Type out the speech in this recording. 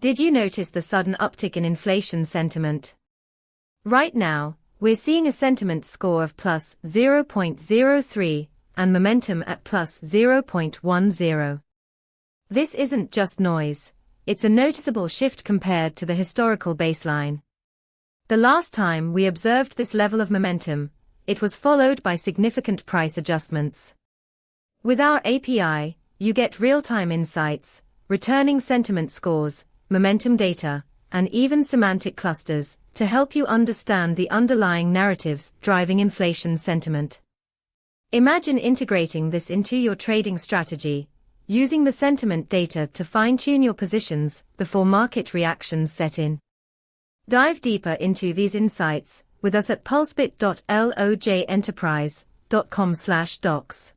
Did you notice the sudden uptick in inflation sentiment? Right now, we're seeing a sentiment score of plus 0.03 and momentum at plus 0.10. This isn't just noise, it's a noticeable shift compared to the historical baseline. The last time we observed this level of momentum, it was followed by significant price adjustments. With our API, you get real-time insights, returning sentiment scores, momentum data, and even semantic clusters to help you understand the underlying narratives driving inflation sentiment. Imagine integrating this into your trading strategy, using the sentiment data to fine-tune your positions before market reactions set in. Dive deeper into these insights with us at pulsebit.lojenterprise.com/docs.